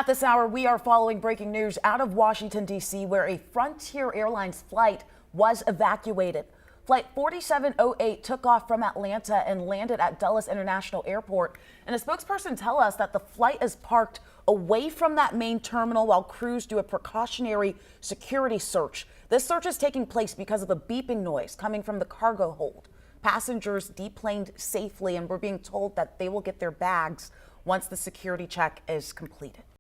At this hour, we are following breaking news out of Washington, D.C., where a Frontier Airlines flight was evacuated. Flight 4708 took off from Atlanta and landed at Dulles International Airport. And a spokesperson tells us that the flight is parked away from that main terminal while crews do a precautionary security search. This search is taking place because of a beeping noise coming from the cargo hold. Passengers deplaned safely, and we're being told that they will get their bags once the security check is completed.